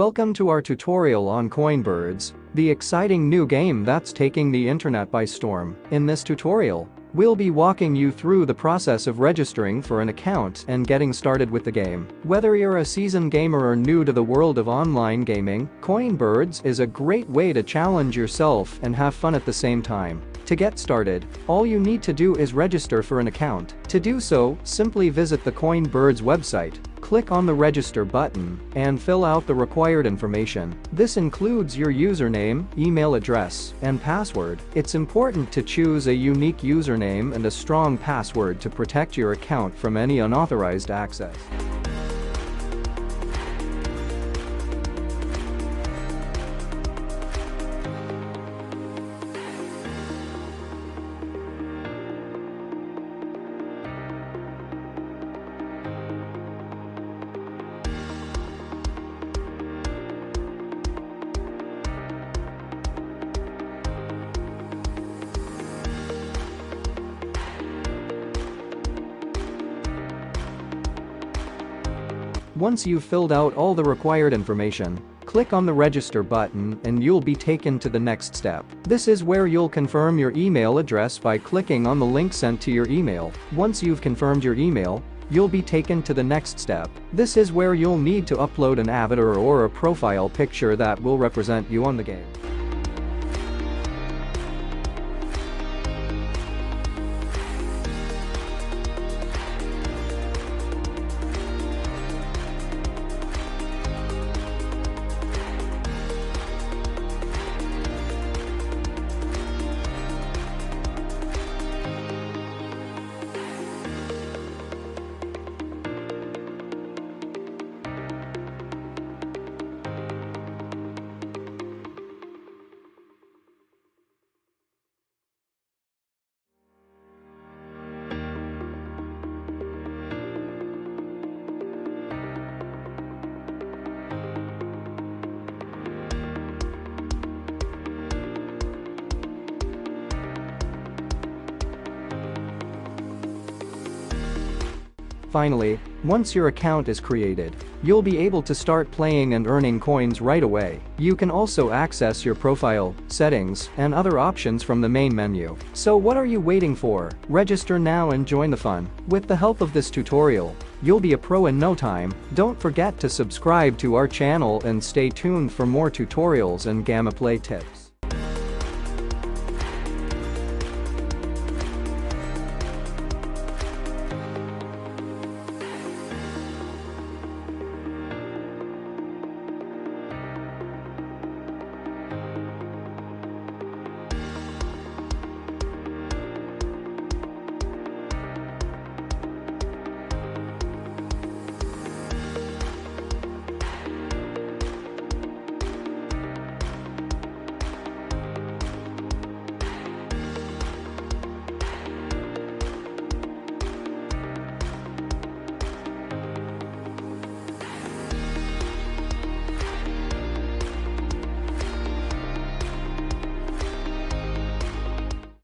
Welcome to our tutorial on Coinbirds, the exciting new game that's taking the internet by storm. In this tutorial, we'll be walking you through the process of registering for an account and getting started with the game. Whether you're a seasoned gamer or new to the world of online gaming, Coinbirds is a great way to challenge yourself and have fun at the same time. To get started, all you need to do is register for an account. To do so, simply visit the Coinbirds website, click on the register button, and fill out the required information. This includes your username, email address, and password. It's important to choose a unique username and a strong password to protect your account from any unauthorized access. Once you've filled out all the required information, click on the register button and you'll be taken to the next step. This is where you'll confirm your email address by clicking on the link sent to your email. Once you've confirmed your email, you'll be taken to the next step. This is where you'll need to upload an avatar or a profile picture that will represent you on the game. Finally, once your account is created, you'll be able to start playing and earning coins right away. You can also access your profile, settings, and other options from the main menu. So what are you waiting for? Register now and join the fun. With the help of this tutorial, you'll be a pro in no time. Don't forget to subscribe to our channel and stay tuned for more tutorials and gameplay tips.